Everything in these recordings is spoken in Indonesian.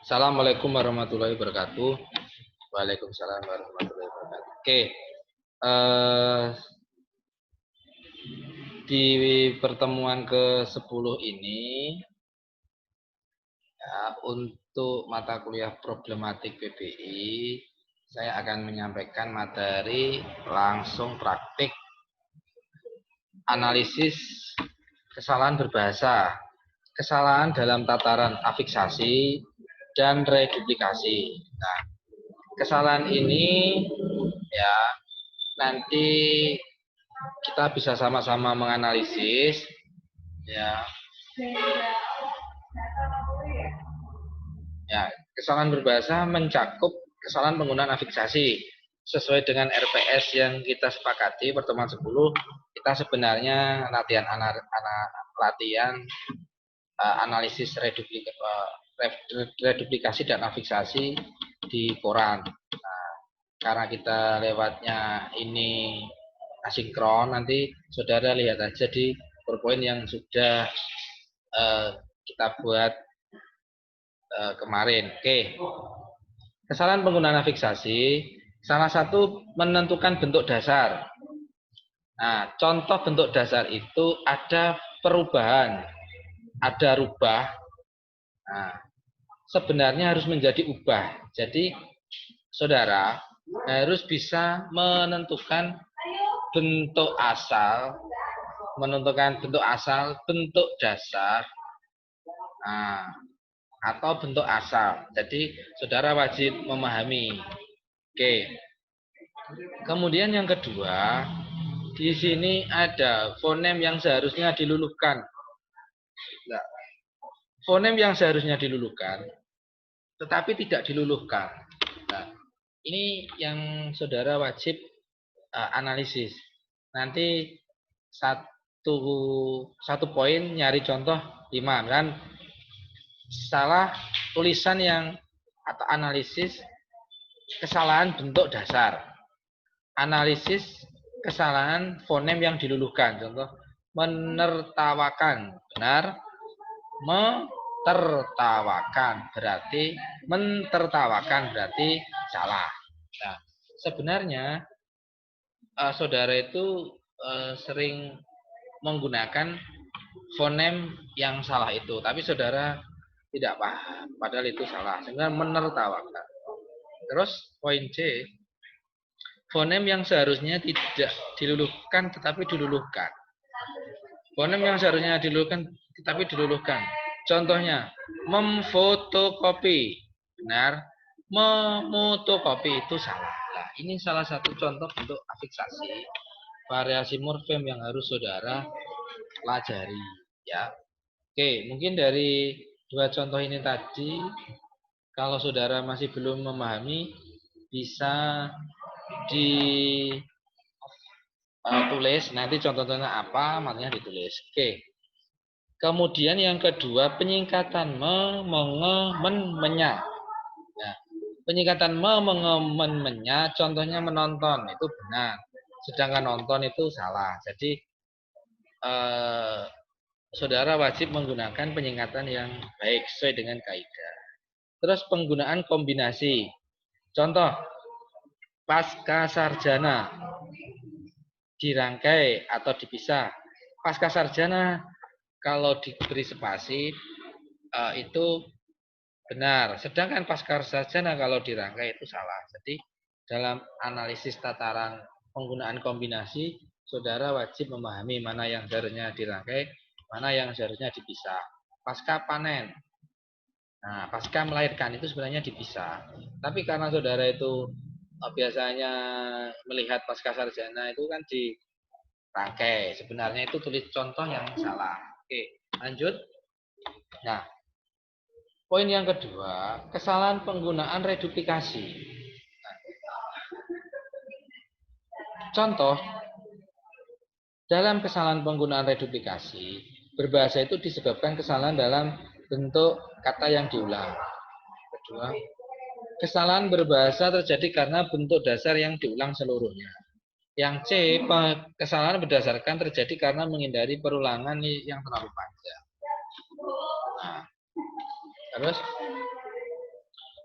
Assalamualaikum warahmatullahi wabarakatuh. Waalaikumsalam warahmatullahi wabarakatuh. Oke, di pertemuan ke-10 ini, ya, untuk mata kuliah problematik PBI, saya akan menyampaikan materi langsung praktik analisis kesalahan berbahasa, kesalahan dalam tataran afiksasi, dan reduplikasi. Nah, kesalahan ini ya nanti kita bisa sama-sama menganalisis ya. Ya, kesalahan berbahasa mencakup kesalahan penggunaan afiksasi. Sesuai dengan RPS yang kita sepakati pertemuan 10, kita sebenarnya latihan analisis reduplikasi dan afiksasi di koran. Nah, karena kita lewatnya ini asinkron, nanti saudara lihat aja di PowerPoint yang sudah kita buat kemarin. Oke. Kesalahan penggunaan afiksasi, salah satu menentukan bentuk dasar. Nah, contoh bentuk dasar itu ada perubahan, ada rubah. Nah, sebenarnya harus menjadi ubah. Jadi, saudara harus bisa menentukan bentuk asal, bentuk dasar, nah, atau bentuk asal. Jadi, saudara wajib memahami. Oke. Kemudian yang kedua, di sini ada fonem yang seharusnya diluluhkan. Nah, fonem yang seharusnya diluluhkan, tetapi tidak diluluhkan. Nah, ini yang saudara wajib analisis. Nanti satu poin nyari contoh 5 kan. Salah tulisan yang atau analisis kesalahan bentuk dasar, analisis kesalahan fonem yang diluluhkan. Contoh menertawakan, benar, mentertawakan berarti salah. Nah, sebenarnya saudara itu sering menggunakan fonem yang salah itu, tapi saudara tidak paham, padahal itu salah. Sebenarnya menertawakan. Terus poin C, fonem yang seharusnya tidak diluluhkan tetapi diluluhkan. Fonem yang seharusnya diluluhkan tetapi diluluhkan. Contohnya, memfotokopi. Benar, memotokopi itu salah. Nah, ini salah satu contoh bentuk afiksasi variasi morfem yang harus saudara pelajari, ya. Oke, mungkin dari dua contoh ini tadi, kalau saudara masih belum memahami, bisa ditulis nanti contoh-contohnya apa, makanya ditulis. Oke. Kemudian yang kedua, penyingkatan menya. Nah, penyingkatan menya, contohnya menonton, itu benar. Sedangkan nonton itu salah. Jadi, saudara wajib menggunakan penyingkatan yang baik sesuai dengan kaidah. Terus penggunaan kombinasi. Contoh, pasca sarjana dirangkai atau dipisah. Pasca sarjana kalau diberi spasi itu benar. Sedangkan pasca sarjana kalau dirangkai itu salah. Jadi dalam analisis tataran penggunaan kombinasi, saudara wajib memahami mana yang seharusnya dirangkai, mana yang seharusnya dipisah. Pasca panen. Nah, pasca melahirkan itu sebenarnya dipisah. Tapi karena saudara itu biasanya melihat pasca sarjana itu kan dirangkai. Sebenarnya itu tulis contoh yang salah. Oke, lanjut. Nah, poin yang kedua, kesalahan penggunaan reduplikasi. Nah, contoh, dalam kesalahan penggunaan reduplikasi, berbahasa itu disebabkan kesalahan dalam bentuk kata yang diulang. Kedua, kesalahan berbahasa terjadi karena bentuk dasar yang diulang seluruhnya. Yang C, kesalahan berdasarkan terjadi karena menghindari perulangan yang terlalu panjang. Nah, terus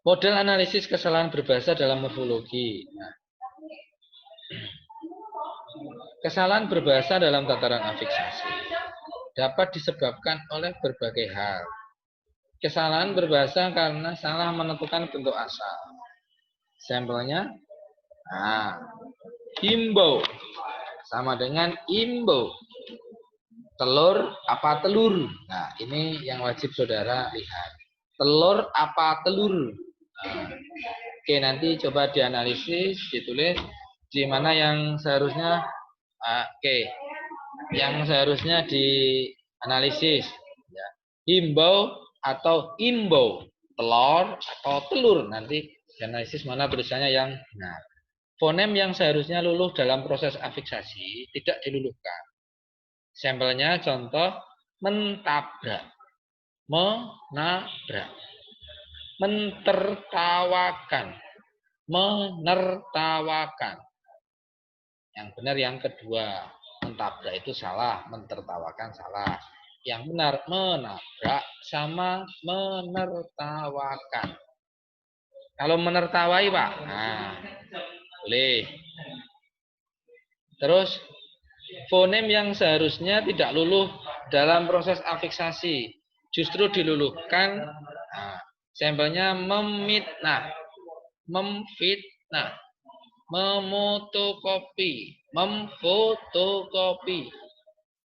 model analisis kesalahan berbahasa dalam morfologi. Nah, kesalahan berbahasa dalam tataran afiksasi dapat disebabkan oleh berbagai hal. Kesalahan berbahasa karena salah menentukan bentuk asal. Sampelnya, nah, himbau sama dengan imbau. Telur apa telur? Nah, ini yang wajib saudara lihat. Telur apa telur? Nah, oke, nanti coba dianalisis, ditulis di mana yang seharusnya, oke, yang seharusnya dianalisis. Ya. Himbau atau imbau, telur atau telur. Nanti dianalisis mana tulisannya yang benar. Fonem yang seharusnya luluh dalam proses afiksasi tidak diluluhkan. Sampelnya contoh mentabrak, menabrak, mentertawakan, menertawakan. Yang benar yang kedua, mentabrak itu salah, mentertawakan salah. Yang benar menabrak sama menertawakan. Kalau menertawai, Pak, nah, boleh. Terus fonem yang seharusnya tidak luluh dalam proses afiksasi justru diluluhkan. Nah, sampelnya memitnah, memfitnah, memotokopi, memfotokopi.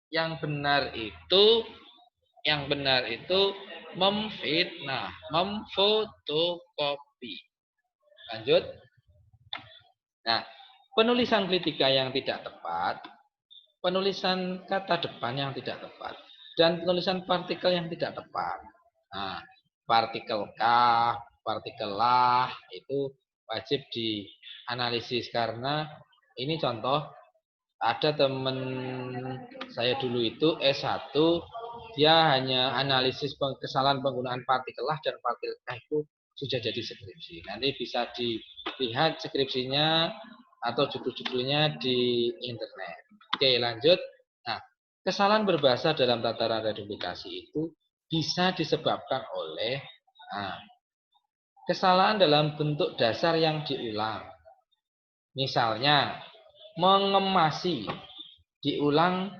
Yang benar itu memfitnah, memfotokopi. Lanjut. Nah, penulisan kritika yang tidak tepat, penulisan kata depan yang tidak tepat, dan penulisan partikel yang tidak tepat. Nah, partikel kah, partikel lah itu wajib dianalisis karena ini contoh ada teman saya dulu itu S1 dia hanya analisis kesalahan penggunaan partikel lah dan partikel kah itu sudah jadi skripsi. Nanti bisa dilihat skripsinya atau judul-judulnya di internet. Oke, lanjut. Nah, kesalahan berbahasa dalam tataran reduplikasi itu bisa disebabkan oleh kesalahan dalam bentuk dasar yang diulang. Misalnya, mengemasi diulang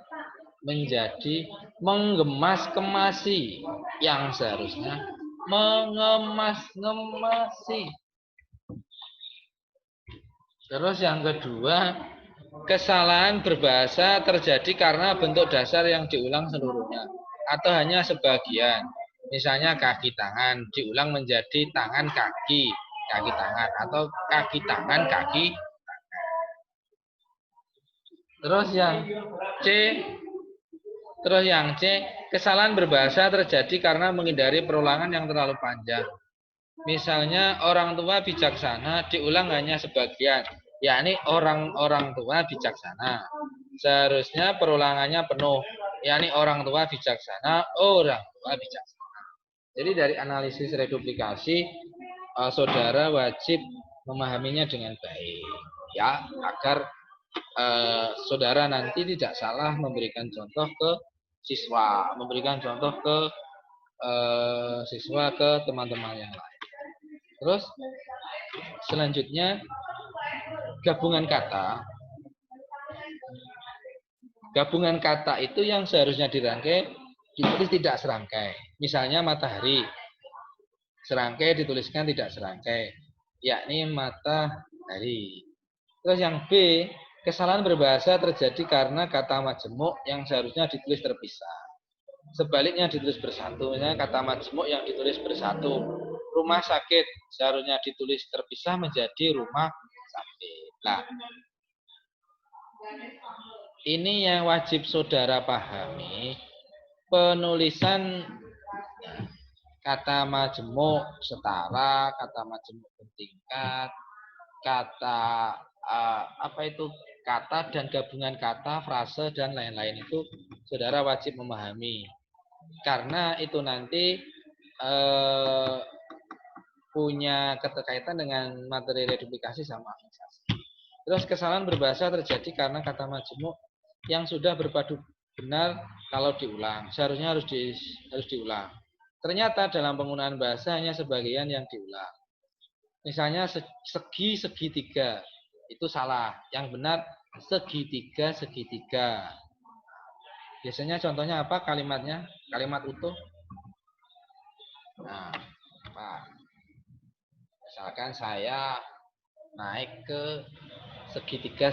menjadi menggemas-kemasi yang seharusnya mengemas-ngemasi. Terus yang kedua, kesalahan berbahasa terjadi karena bentuk dasar yang diulang seluruhnya atau hanya sebagian. Misalnya kaki tangan diulang menjadi tangan kaki, kaki tangan atau kaki tangan kaki. Terus yang C, kesalahan berbahasa terjadi karena menghindari perulangan yang terlalu panjang. Misalnya orang tua bijaksana diulang hanya sebagian, yakni orang tua bijaksana. Seharusnya perulangannya penuh, yakni orang tua bijaksana, orang tua bijaksana. Jadi dari analisis reduplikasi, saudara wajib memahaminya dengan baik, ya, agar saudara nanti tidak salah memberikan contoh ke siswa, memberikan contoh ke siswa ke teman-teman yang lain. Terus selanjutnya gabungan kata. Gabungan kata itu yang seharusnya dirangkai ditulis tidak serangkai. Misalnya matahari, serangkai dituliskan tidak serangkai, yakni matahari. Terus yang B, kesalahan berbahasa terjadi karena kata majemuk yang seharusnya ditulis terpisah. Sebaliknya ditulis bersatu. Misalnya kata majemuk yang ditulis bersatu. Rumah sakit seharusnya ditulis terpisah menjadi rumah sakit. Nah, ini yang wajib saudara pahami. Penulisan kata majemuk setara, kata majemuk bertingkat, kata kata dan gabungan kata, frase dan lain-lain itu saudara wajib memahami. Karena itu nanti punya keterkaitan dengan materi reduplikasi sama afiksasi. Terus kesalahan berbahasa terjadi karena kata majemuk yang sudah berpadu benar kalau diulang. Seharusnya harus diulang. Ternyata dalam penggunaan bahasa hanya sebagian yang diulang. Misalnya segi segitiga itu salah. Yang benar segitiga segitiga. Biasanya contohnya apa kalimatnya? Kalimat utuh. Nah, apa? Misalkan saya naik ke segitiga.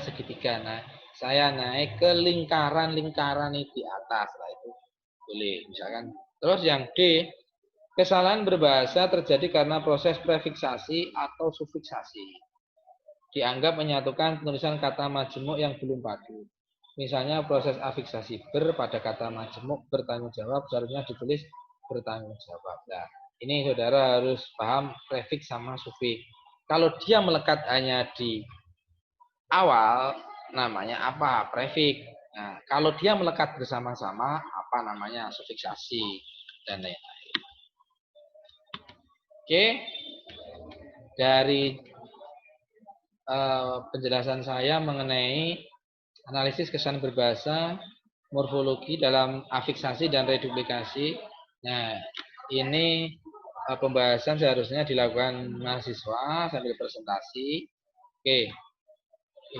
Nah, saya naik ke lingkaran di atas. Nah, itu boleh. Misalkan. Terus yang D, kesalahan berbahasa terjadi karena proses prefiksasi atau sufiksasi. Dianggap menyatukan penulisan kata majemuk yang belum padu. Misalnya proses afiksasi ber pada kata majemuk bertanggung jawab seharusnya ditulis bertanggung jawab. Nah, ini saudara harus paham prefiks sama sufiks. Kalau dia melekat hanya di awal, namanya apa? Prefiks. Nah, kalau dia melekat bersama-sama, apa namanya? Sufiksasi dan lain-lain. Oke, dari penjelasan saya mengenai analisis kesan berbahasa, morfologi dalam afiksasi dan reduplikasi. Nah, ini pembahasan seharusnya dilakukan mahasiswa sambil presentasi. Oke,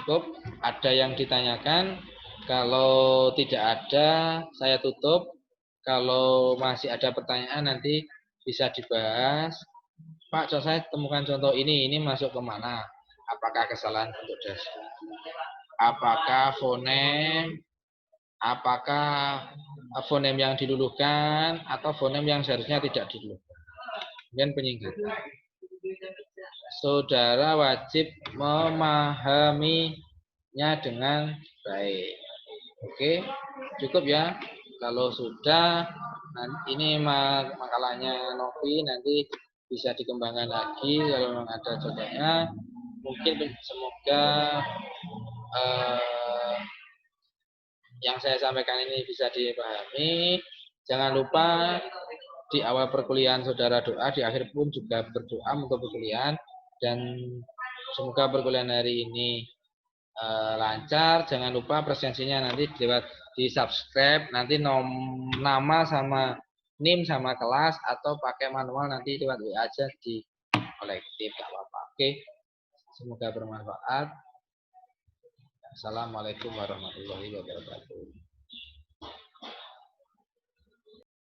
cukup. Ada yang ditanyakan? Kalau tidak ada, saya tutup. Kalau masih ada pertanyaan nanti bisa dibahas. Pak, saya temukan contoh ini masuk ke mana? Apakah kesalahan bentuk dasar? Apakah fonem yang diluluhkan atau fonem yang seharusnya tidak diluluhkan? Kemudian penyingkatan. Saudara wajib memahaminya dengan baik. Oke, cukup ya. Kalau sudah, ini makalahnya Novi nanti bisa dikembangkan lagi kalau memang ada contohnya. Mungkin semoga yang saya sampaikan ini bisa dipahami. Jangan lupa di awal perkuliahan saudara doa, di akhir pun juga berdoa untuk perkuliahan, dan semoga perkuliahan hari ini lancar. Jangan lupa presensinya nanti lewat di subscribe, nanti nama sama NIM sama kelas, atau pakai manual nanti lewat WA aja di kolektif, gak apa-apa. Oke, semoga bermanfaat. Assalamualaikum warahmatullahi wabarakatuh.